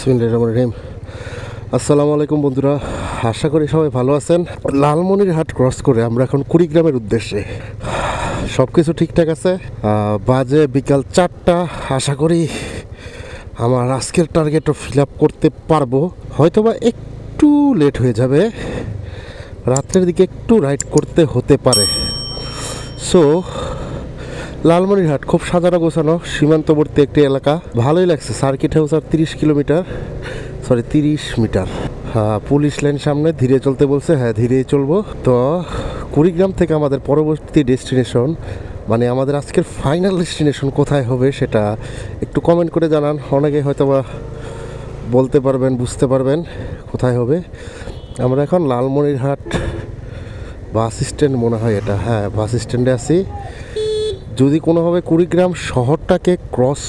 বিসমিল্লাহির রহমানির রহিম। আসসালামু আলাইকুম বন্ধুরা, আশা করি সবাই ভালো আছেন। লালমনিরহাট ক্রস করে আমরা এখন কুড়িগ্রামের উদ্দেশ্যে। সব কিছু ঠিকঠাক আছে। বাজে বিকাল 4টা। আশা করি আমার আজকের টার্গেটও ফিল আপ করতে পারবো। হয়তোবা একটু লেট হয়ে যাবে, রাত্রের দিকে একটু রাইড করতে হতে পারে। সো লালমনিরহাট খুব সাজানো গোছানো সীমান্তবর্তী একটি এলাকা, ভালোই লাগছে। সার্কিট হাউস আর 30 মিটার। পুলিশ লাইন সামনে, ধীরে চলতে বলছে। হ্যাঁ, ধীরেই চলবো। তো কুড়িগ্রাম থেকে আমাদের পরবর্তী ডেস্টিনেশন, মানে আমাদের আজকের ফাইনাল ডেস্টিনেশন কোথায় হবে সেটা একটু কমেন্ট করে জানান। অনেকে হয়তো বা বলতে পারবেন, বুঝতে পারবেন কোথায় হবে। আমরা এখন লালমনিরহাট বাস স্ট্যান্ড, মনে হয় এটা, হ্যাঁ বাস স্ট্যান্ডে আছি। যদি কোনোভাবে কুড়িগ্রাম শহরটাকে ক্রস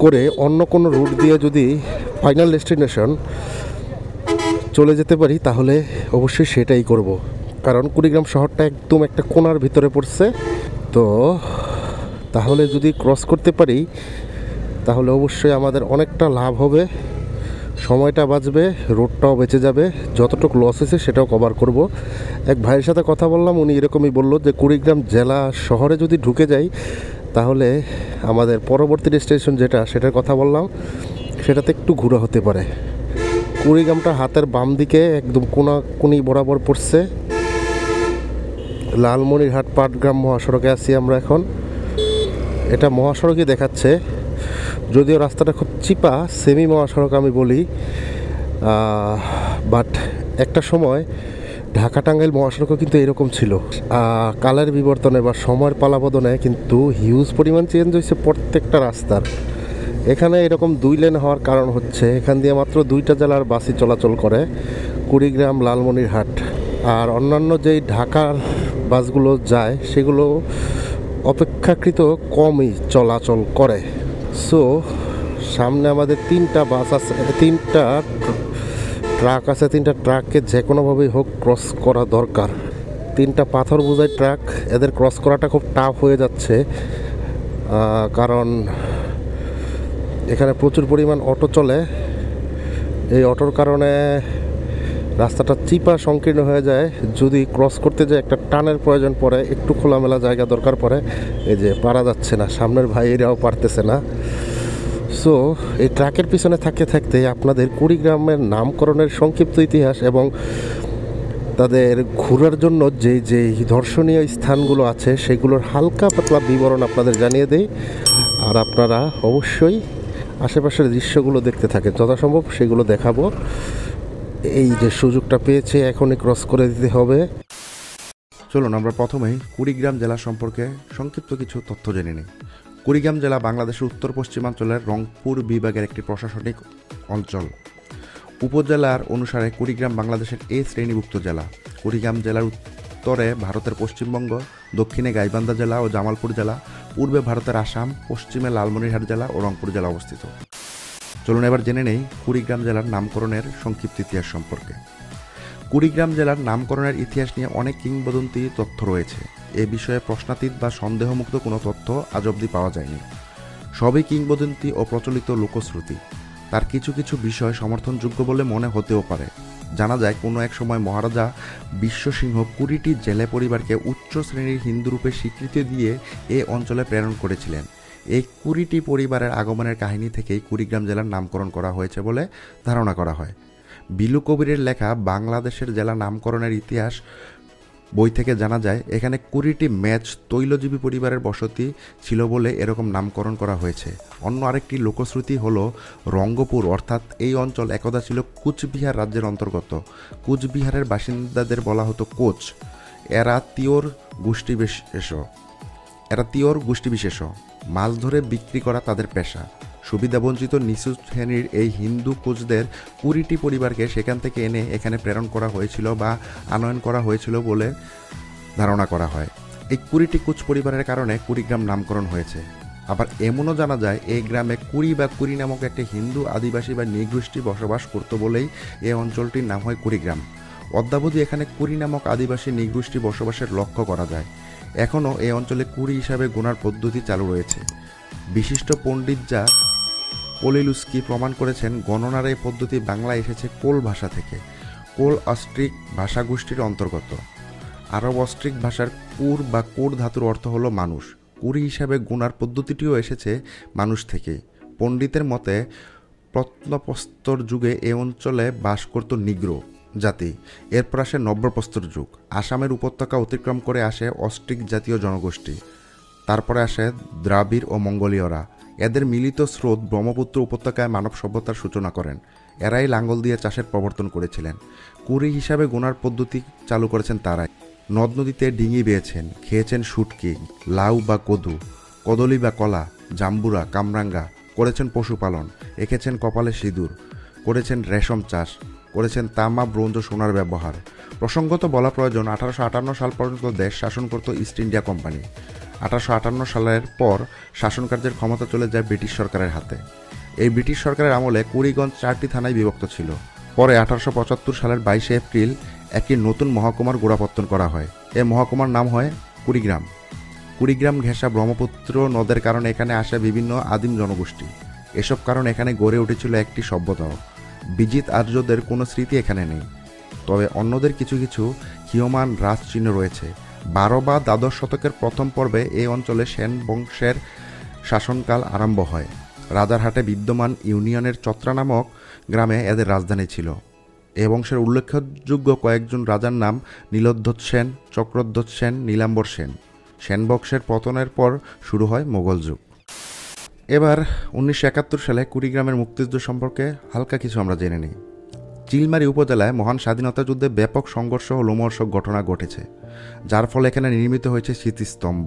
করে অন্য কোনো রুট দিয়ে যদি ফাইনাল ডেস্টিনেশন চলে যেতে পারি তাহলে অবশ্যই সেটাই করব, কারণ কুড়িগ্রাম শহরটা একদম একটা কোণার ভিতরে পড়ছে। তো তাহলে যদি ক্রস করতে পারি তাহলে অবশ্যই আমাদের অনেকটা লাভ হবে, সময়টা বাঁচবে, রোডটাও বেঁচে যাবে। যতটুকু লস হয়েছে সেটাও কভার করব। এক ভাইয়ের সাথে কথা বললাম, উনি এরকমই বললো যে কুড়িগ্রাম জেলা শহরে যদি ঢুকে যাই তাহলে আমাদের পরবর্তী ডেস্টিনেশন যেটা, সেটার কথা বললাম, সেটাতে একটু ঘোরা হতে পারে। কুড়িগ্রামটা হাতের বাম দিকে একদম কোনি বরাবর পড়ছে। লালমনিরহাট পাটগ্রাম মহাসড়কে আছি আমরা এখন। এটা মহাসড়কই দেখাচ্ছে, যদিও রাস্তাটা খুব চিপা, সেমি মহাসড়ক আমি বলি। বাট একটা সময় ঢাকা টাঙ্গাইল মহাসড়কও কিন্তু এরকম ছিল। কালের বিবর্তনে বা সময়ের পালাবদনে কিন্তু হিউজ পরিমাণ চেঞ্জ হয়েছে প্রত্যেকটা রাস্তার। এখানে এরকম 2 লেন হওয়ার কারণ হচ্ছে এখান দিয়ে মাত্র 2টা জেলার বাসই চলাচল করে, কুড়িগ্রাম, লালমনিরহাট। আর অন্যান্য যেই ঢাকার বাসগুলো যায় সেগুলো অপেক্ষাকৃত কমই চলাচল করে। সো সামনে আমাদের 3টা বাস আছে, 3টা ট্রাক আছে। 3টা ট্রাককে যে কোনোভাবেই হোক ক্রস করা দরকার। 3টা পাথর বোঝাই ট্রাক, এদের ক্রস করাটা খুব টাফ হয়ে যাচ্ছে, কারণ এখানে প্রচুর পরিমাণ অটো চলে। এই অটোর কারণে রাস্তাটা চিপা সংকীর্ণ হয়ে যায়। যদি ক্রস করতে যায় একটা টানের প্রয়োজন পড়ে, একটু খোলামেলা জায়গা দরকার পড়ে। এই যে পারা যাচ্ছে না, সামনের ভাইয়েরাও পারতেছে না। সো এই ট্রাকের পিছনে থাকতে থাকতে আপনাদের কুড়িগ্রামের নামকরণের সংক্ষিপ্ত ইতিহাস এবং তাদের ঘোরার জন্য যে দর্শনীয় স্থানগুলো আছে সেগুলোর হালকা পাতলা বিবরণ আপনাদের জানিয়ে দেই। আর আপনারা অবশ্যই আশেপাশের দৃশ্যগুলো দেখতে থাকেন, যথাসম্ভব সেগুলো দেখাবো। এই যে সুযোগটা পেয়েছে, এখনই ক্রস করে দিতে হবে। চলুন আমরা প্রথমেই কুড়িগ্রাম জেলা সম্পর্কে সংক্ষিপ্ত কিছু তথ্য জেনে নিই। কুড়িগ্রাম জেলা বাংলাদেশের উত্তর পশ্চিমাঞ্চলের রংপুর বিভাগের একটি প্রশাসনিক অঞ্চল। উপজেলার অনুসারে কুড়িগ্রাম বাংলাদেশের এ শ্রেণীভুক্ত জেলা। কুড়িগ্রাম জেলার উত্তরে ভারতের পশ্চিমবঙ্গ, দক্ষিণে গাইবান্ধা জেলা ও জামালপুর জেলা, পূর্বে ভারতের আসাম, পশ্চিমে লালমনিরহাট জেলা ও রংপুর জেলা অবস্থিত। চলুন এবার জেনে নেই কুড়িগ্রাম জেলার নামকরণের সংক্ষিপ্ত ইতিহাস সম্পর্কে। কুড়িগ্রাম জেলার নামকরণের ইতিহাস নিয়ে অনেক কিংবদন্তি তথ্য রয়েছে। এ বিষয়ে প্রশ্নাতীত বা সন্দেহমুক্ত কোনো তথ্য আজ অবধি পাওয়া যায়নি। সবই কিংবদন্তি ও প্রচলিত লোকশ্রুতি। তার কিছু কিছু বিষয় সমর্থনযোগ্য বলে মনে হতেও পারে। জানা যায় কোনো এক সময় মহারাজা বিশ্বসিংহ 20টি জেলে পরিবারকে উচ্চ শ্রেণীর হিন্দুরূপে স্বীকৃতি দিয়ে এ অঞ্চলে প্রেরণ করেছিলেন। এই 20টি পরিবারের আগমনের কাহিনী থেকেই কুড়িগ্রাম জেলার নামকরণ করা হয়েছে বলে ধারণা করা হয়। বিলু কবিরের লেখা বাংলাদেশের জেলা নামকরণের ইতিহাস বই থেকে জানা যায় এখানে 20টি ম্যাচ তৈলজীবী পরিবারের বসতি ছিল বলে এরকম নামকরণ করা হয়েছে। অন্য আরেকটি লোকশ্রুতি হলো রঙ্গপুর, অর্থাৎ এই অঞ্চল একদা ছিল কুচবিহার রাজ্যের অন্তর্গত। কুচবিহারের বাসিন্দাদের বলা হতো কোচ। এরা তিওর গোষ্ঠীবিশেষ। মাছ ধরে বিক্রি করা তাদের পেশা। সুবিধাবঞ্চিত নিচু শ্রেণীর এই হিন্দু কোচদের 20টি পরিবারকে সেখান থেকে এনে এখানে প্রেরণ করা হয়েছিল বা আনয়ন করা হয়েছিল বলে ধারণা করা হয়। এই 20টি কোচ পরিবারের কারণে কুড়িগ্রাম নামকরণ হয়েছে। আবার এমনও জানা যায় এই গ্রামে কুড়ি নামক একটি হিন্দু আদিবাসী বা নৃগোষ্ঠী বসবাস করত বলেই এই অঞ্চলটির নাম হয় কুড়িগ্রাম। অদ্যাবধি এখানে কুড়ি নামক আদিবাসী নৃগোষ্ঠী বসবাসের লক্ষ্য করা যায়। এখনও এই অঞ্চলে কুড়ি হিসাবে গোনার পদ্ধতি চালু রয়েছে। বিশিষ্ট পণ্ডিতরা পোলিলুস্কি প্রমাণ করেছেন গণনার এই পদ্ধতি বাংলায় এসেছে কোল ভাষা থেকে। কোল অস্ট্রিক ভাষাগোষ্ঠীর অন্তর্গত। আরব অস্ট্রিক ভাষার কুর বা কোর ধাতুর অর্থ হলো মানুষ। কুড়ি হিসাবে গুণার পদ্ধতিটিও এসেছে মানুষ থেকে। পণ্ডিতের মতে প্রত্নপ্রস্তর যুগে এ অঞ্চলে বাস করত নিগ্রো জাতি। এরপর আসে নব্যপ্রস্তর যুগ। আসামের উপত্যকা অতিক্রম করে আসে অস্ট্রিক জাতীয় জনগোষ্ঠী। তারপরে আসে দ্রাবিড় ও মঙ্গোলীয়রা। এদের মিলিত স্রোত ব্রহ্মপুত্র উপত্যকায় মানব সভ্যতার সূচনা করেন। এরাই লাঙ্গল দিয়ে চাষের প্রবর্তন করেছিলেন। কুড়ি হিসাবে গুণার পদ্ধতি চালু করেছেন তারাই। নদ নদীতে ডিঙি বেয়েছেন, খেয়েছেন শুটকি, লাউ বা কদু, কদলি বা কলা, জাম্বুরা, কামরাঙ্গা, করেছেন পশুপালন, এঁকেছেন কপালে সিঁদুর, করেছেন রেশম চাষ, করেছেন তামা, ব্রোঞ্জ, সোনার ব্যবহার। প্রসঙ্গত বলা প্রয়োজন 1858 সাল পর্যন্ত দেশ শাসন করত ইস্ট ইন্ডিয়া কোম্পানি। 1858 সালের পর শাসনকার্যের ক্ষমতা চলে যায় ব্রিটিশ সরকারের হাতে। এই ব্রিটিশ সরকারের আমলে কুড়িগঞ্জ 4টি থানায় বিভক্ত ছিল। পরে 1875 সালের 22 এপ্রিল একটি নতুন মহকুমার গোড়াপত্তন করা হয়। এই মহকুমার নাম হয় কুড়িগ্রাম। কুড়িগ্রাম ঘেঁষা ব্রহ্মপুত্র নদের কারণে এখানে আসে বিভিন্ন আদিম জনগোষ্ঠী। এসব কারণে এখানে গড়ে উঠেছিল একটি সভ্যতাও। বিজিত আর্যদের কোনো স্মৃতি এখানে নেই, তবে অন্যদের কিছু কিছু ক্ষীয়মান রাজচিহ্ন রয়েছে। 12 বা দ্বাদশ শতকের প্রথম পর্বে এই অঞ্চলে সেন বংশের শাসনকাল আরম্ভ হয়। রাজারহাটে বিদ্যমান ইউনিয়নের চত্রা নামক গ্রামে এদের রাজধানী ছিল। এ বংশের উল্লেখযোগ্য কয়েকজন রাজার নাম নীলধ্বজ সেন, চক্রধ্বজ সেন, নীলাম্বর সেন। সেন বংশের পতনের পর শুরু হয় মোগল যুগ। এবার 1971 সালে কুড়িগ্রামের মুক্তিযুদ্ধ সম্পর্কে হালকা কিছু আমরা জেনে নিই। চিলমারী উপজেলায় মহান স্বাধীনতা যুদ্ধে ব্যাপক সংঘর্ষ ও লোমহর্ষক ঘটনা ঘটেছে, যার ফলে এখানে নির্মিত হয়েছে স্মৃতিস্তম্ভ।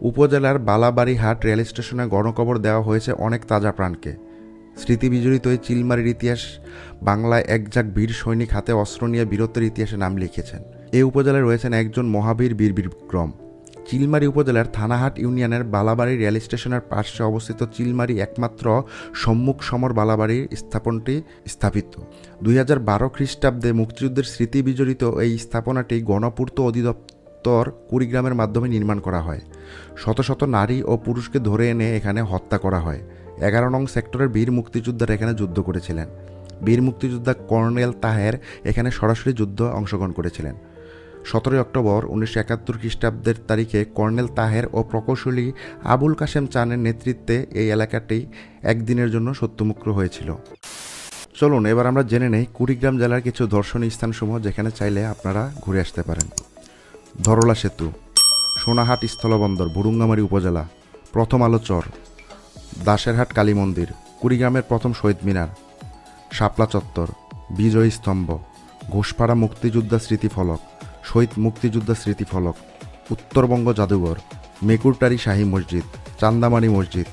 উপজেলার বালাবাড়িহাট রেল স্টেশনে গণকবর দেওয়া হয়েছে অনেক তাজা প্রাণকে। স্মৃতি বিজড়িত এই চিলমারির ইতিহাস বাংলায় একঝাঁক বীর সৈনিক হাতে অস্ত্র নিয়ে বীরত্বের ইতিহাসে নাম লিখেছেন। এই উপজেলায় রয়েছেন একজন মহাবীর বীর বিক্রম। চিলমারী উপজেলার থানাহাট ইউনিয়নের বালাবাড়ি রেল স্টেশনের পাশে অবস্থিত চিলমারী একমাত্র সম্মুখ সমর বালাবাড়ির স্থাপনটি স্থাপিত। 2012 খ্রিস্টাব্দে মুক্তিযুদ্ধের স্মৃতি বিজড়িত এই স্থাপনাটি গণপূর্ত অধিদপ্তর কুড়িগ্রামের মাধ্যমে নির্মাণ করা হয়। শত শত নারী ও পুরুষকে ধরে এনে এখানে হত্যা করা হয়। 11 নং সেক্টরের বীর মুক্তিযোদ্ধারা এখানে যুদ্ধ করেছিলেন। বীর মুক্তিযোদ্ধা কর্নেল তাহের এখানে সরাসরি যুদ্ধ অংশগ্রহণ করেছিলেন। 17 অক্টোবর 1971 খ্রিস্টাব্দের তারিখে কর্নেল তাহের ও প্রকৌশলী আবুল কাশেম চানের নেতৃত্বে এই এলাকাটি একদিনের জন্য সত্যমুক্ত হয়েছিল। চলুন এবার আমরা জেনে নেই কুড়িগ্রাম জেলার কিছু দর্শনীয় স্থানসমূহ যেখানে চাইলে আপনারা ঘুরে আসতে পারেন। ধরলা সেতু, সোনাহাট স্থলবন্দর, বুড়ুঙ্গামারী উপজেলা, প্রথম আলো চর, দাসেরহাট কালী মন্দির, কুড়িগ্রামের প্রথম শহীদ মিনার, শাপলা চত্বর, বিজয়ী স্তম্ভ, ঘোষপাড়া মুক্তিযোদ্ধা স্মৃতিফলক, শহীদ মুক্তিযোদ্ধা স্মৃতিফলক, উত্তরবঙ্গ জাদুঘর, মেকুরটারি শাহী মসজিদ, চান্দামারি মসজিদ,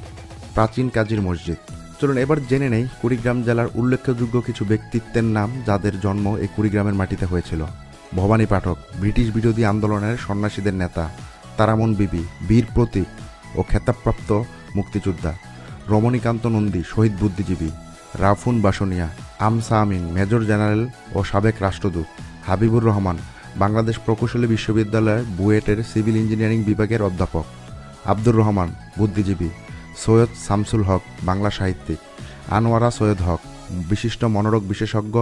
প্রাচীন কাজীর মসজিদ। চলুন এবার জেনে নেই কুড়িগ্রাম জেলার উল্লেখযোগ্য কিছু ব্যক্তিত্বের নাম যাদের জন্ম এই কুড়িগ্রামের মাটিতে হয়েছিল। ভবানী পাঠক, ব্রিটিশ বিরোধী আন্দোলনের সন্ন্যাসীদের নেতা। তারামন বিবি, বীর প্রতীক ও খেতাবপ্রাপ্ত মুক্তিযোদ্ধা। রমণীকান্ত নন্দী, শহীদ বুদ্ধিজীবী। রাফুন বাসনিয়া, আমসা আমিন, মেজর জেনারেল ও সাবেক রাষ্ট্রদূত। হাবিবুর রহমান, বাংলাদেশ প্রকৌশলী বিশ্ববিদ্যালয়ের বুয়েটের সিভিল ইঞ্জিনিয়ারিং বিভাগের অধ্যাপক। আব্দুর রহমান, বুদ্ধিজীবী। সৈয়দ শামসুল হক, বাংলা সাহিত্যিক। আনোয়ারা সৈয়দ হক, বিশিষ্ট মনোরোগ বিশেষজ্ঞ,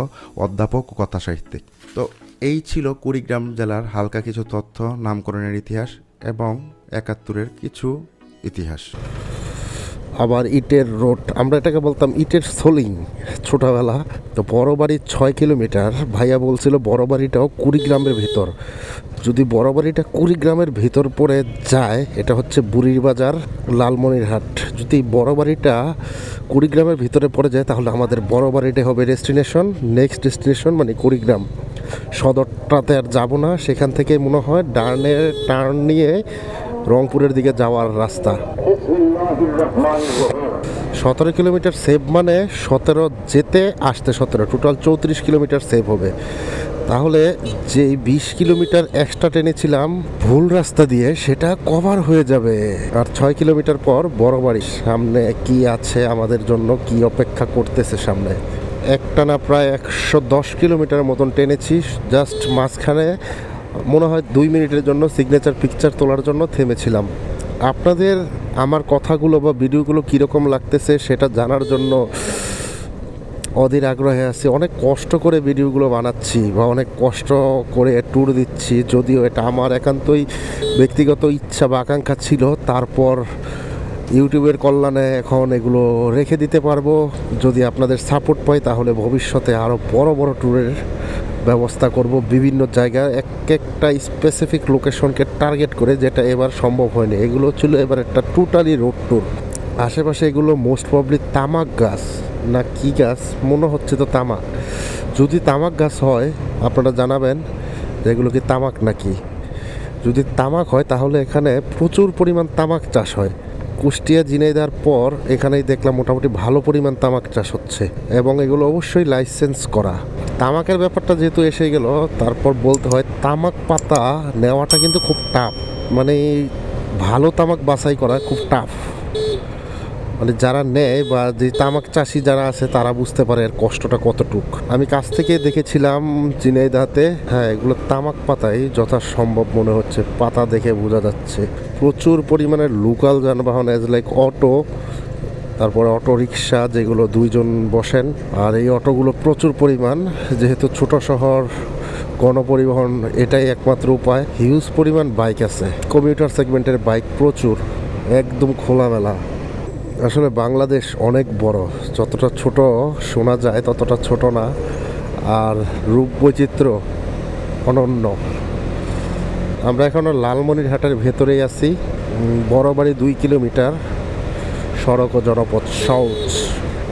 অধ্যাপক ও কথা সাহিত্যিক। তো এই ছিল কুড়িগ্রাম জেলার হালকা কিছু তথ্য, নামকরণের ইতিহাস এবং 71-এর কিছু ইতিহাস। আবার ইটের রোড, আমরা এটাকে বলতাম ইটের সোলিং ছোটোবেলা। তো বড় বাড়ি 6 কিলোমিটার, ভাইয়া বলছিল বড় বাড়িটাও কুড়িগ্রামের ভেতর। যদি বড় বাড়িটা কুড়িগ্রামের ভেতর পড়ে যায়, এটা হচ্ছে বুড়ির বাজার, লালমনিরহাট। যদি বড় বাড়িটা কুড়িগ্রামের ভিতরে পড়ে যায় তাহলে আমাদের বড় বাড়িটা হবে ডেস্টিনেশন, নেক্সট ডেস্টিনেশন মানে কুড়িগ্রাম। সদরটাতে আর যাবো না, সেখান থেকে মনে হয় ডানের টার্ন নিয়ে রংপুরের দিকে যাওয়ার রাস্তা। 17 কিলোমিটার সেভ মানে 17 যেতে আসতে 17, টোটাল 34 কিলোমিটার সেভ হবে। তাহলে যে 20 কিলোমিটার এক্সট্রা টেনেছিলাম ভুল রাস্তা দিয়ে, সেটা কভার হয়ে যাবে। আর 6 কিলোমিটার পর বড় বাড়ির সামনে কি আছে আমাদের জন্য, কি অপেক্ষা করতেছে সামনে। একটানা প্রায় 110 কিলোমিটার মতন টেনেছি। জাস্ট মাঝখানে মনে হয় 2 মিনিটের জন্য সিগনেচার পিকচার তোলার জন্য থেমেছিলাম। আপনাদের আমার কথাগুলো বা ভিডিওগুলো কীরকম লাগতেছে সেটা জানার জন্য অধীর আগ্রহে আছি। অনেক কষ্ট করে ভিডিওগুলো বানাচ্ছি বা অনেক কষ্ট করে ট্যুর দিচ্ছি, যদিও এটা আমার একান্তই ব্যক্তিগত ইচ্ছা বা আকাঙ্ক্ষা ছিল। তারপর ইউটিউবের কল্যাণে এখন এগুলো রেখে দিতে পারবো। যদি আপনাদের সাপোর্ট পাই তাহলে ভবিষ্যতে আরও বড় বড় ট্যুরের ব্যবস্থা করব বিভিন্ন জায়গায়, একটা স্পেসিফিক লোকেশনকে টার্গেট করে, যেটা এবার সম্ভব হয়নি। এগুলো ছিল এবার একটা টোটালি রোড ট্যুর। আশেপাশে এগুলো মোস্ট প্রবলি তামাক গাছ না কি গাছ, মনে হচ্ছে তো তামাক। যদি তামাক গাছ হয় আপনারা জানাবেন যে এগুলো কি তামাক নাকি। যদি তামাক হয় তাহলে এখানে প্রচুর পরিমাণ তামাক চাষ হয়। কুষ্টিয়া ঝিনাইদহের পর এখানেই দেখলাম মোটামুটি ভালো পরিমাণ তামাক চাষ হচ্ছে, এবং এগুলো অবশ্যই লাইসেন্স করা। তামাকের ব্যাপারটা যেহেতু এসে গেল, তারপর বলতে হয় তামাক পাতা নেওয়াটা কিন্তু খুব টাফ। মানে ভালো তামাক বাছাই করা খুব টাফ। মানে যারা নেয় বা যে তামাক চাষি যারা আছে তারা বুঝতে পারে এর কষ্টটা কতটুক। আমি কাছ থেকে দেখেছিলাম ঝিনাইদহতে, হ্যাঁ এগুলো তামাক পাতাই যথাসম্ভব মনে হচ্ছে, পাতা দেখে বোঝা যাচ্ছে। প্রচুর পরিমাণে লোকাল যানবাহন এজ লাইক অটো, তারপরে অটো রিক্সা যেগুলো দুইজন বসেন, আর এই অটোগুলো প্রচুর পরিমাণ, যেহেতু ছোট শহর গণপরিবহন এটাই একমাত্র উপায়। হিউজ পরিমাণ বাইক আছে, কমিউটার সেগমেন্টের বাইক প্রচুর, একদম খোলামেলা। আসলে বাংলাদেশ অনেক বড়, যতটা ছোট শোনা যায় ততটা ছোট না, আর রূপ বৈচিত্র্য অনন্য। আমরা এখনও লালমনিরহাটের ভেতরেই আছি। বড় বাড়ি 2 কিলোমিটার, সড়ক ও জনপথ সহজ।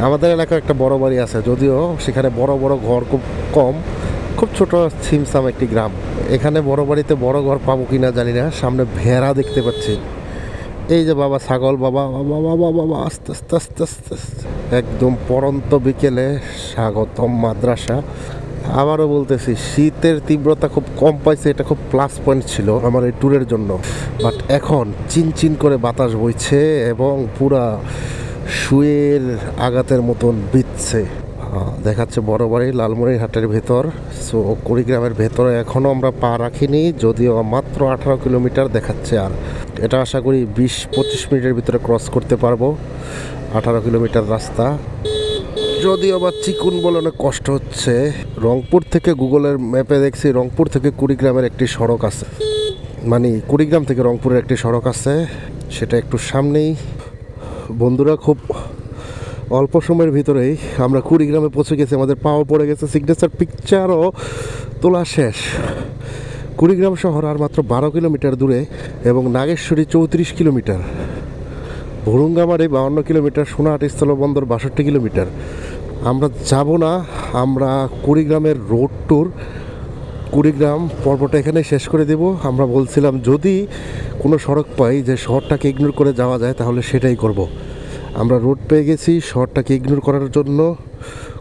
আমাদের এলাকায় একটা বড় বাড়ি আছে, যদিও সেখানে বড় বড় ঘর খুব কম, খুব ছোট ছিমছাম একটি গ্রাম। এখানে বড় বাড়িতে বড় ঘর পাবো কিনা জানি না। সামনে ভেড়া দেখতে পাচ্ছি, এই যে বাবা ছাগল, বাবা বাবা বাবা বাবা আস্তে আস্তে আস্তে আস্তে আস্তে। একদম পড়ন্ত বিকেলে স্বাগতম মাদ্রাসা। আবারও বলতেছি, শীতের তীব্রতা খুব কম পাইছে, এটা খুব প্লাস পয়েন্ট ছিল আমার এই ট্যুরের জন্য। বাট এখন চিনচিন করে বাতাস বইছে এবং পুরা শুয়ের আঘাতের মতন বিচ্ছে। দেখাচ্ছে বড় বাড়ি লালমনিরহাটের ভেতর। সো কুড়িগ্রামের ভেতরে এখনও আমরা পা রাখিনি, যদিও মাত্র 18 কিলোমিটার দেখাচ্ছে। আর এটা আশা করি 20-25 মিনিটের ভিতরে ক্রস করতে পারবো 18 কিলোমিটার রাস্তা। যদিও বা চিকুন বলে অনেক কষ্ট হচ্ছে। রংপুর থেকে গুগলের ম্যাপে দেখছি রংপুর থেকে কুড়িগ্রামের একটি সড়ক আছে, মানে কুড়িগ্রাম থেকে রংপুরের একটি সড়ক আছে, সেটা একটু সামনেই। বন্ধুরা, খুব অল্প সময়ের ভিতরেই আমরা কুড়িগ্রামে পৌঁছে গেছি। আমাদের পাওয়া পড়ে গেছে, সিগনেচার পিকচারও তোলা শেষ। কুড়িগ্রাম শহর আর মাত্র 12 কিলোমিটার দূরে, এবং নাগেশ্বরী 34 কিলোমিটার, ভুরুঙ্গামারি 52 কিলোমিটার, সোনাহাটি স্থলবন্দর 62 কিলোমিটার। আমরা যাব না, আমরা কুড়িগ্রামের রোড ট্যুর, কুড়িগ্রাম পর্বটা এখানে শেষ করে দেব। আমরা বলছিলাম যদি কোনো সড়ক পাই যে শহরটাকে ইগনোর করে যাওয়া যায় তাহলে সেটাই করব। আমরা রোড পেয়ে গেছি শহরটাকে ইগনোর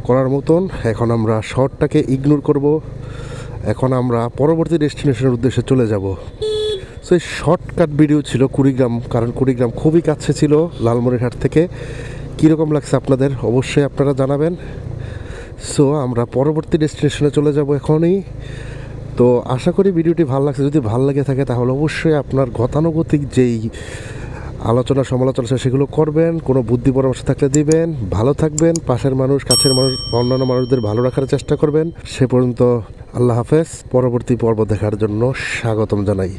করার মতন। এখন আমরা শহরটাকে ইগনোর করব। এখন আমরা পরবর্তী ডেস্টিনেশনের উদ্দেশ্যে চলে যাব। সো এই শর্টকাট ভিডিও ছিল কুড়িগ্রাম, কারণ কুড়িগ্রাম খুবই কাছে ছিল লালমনিরহাট থেকে। কীরকম লাগছে আপনাদের অবশ্যই আপনারা জানাবেন। সো আমরা পরবর্তী ডেস্টিনেশনে চলে যাব এখনই। তো আশা করি ভিডিওটি ভালো লাগছে। যদি ভালো লেগে থাকে তাহলে অবশ্যই আপনার গতানুগতিক যেই আলোচনা সমালোচনা সেগুলো করবেন, কোনো বুদ্ধি পরামর্শ থাকলে দিবেন। ভালো থাকবেন, পাশের মানুষ, কাছের মানুষ, অন্যান্য মানুষদের ভালো রাখার চেষ্টা করবেন। সে পর্যন্ত আল্লাহ হাফেজ। পরবর্তী পর্ব দেখার জন্য স্বাগতম জানাই।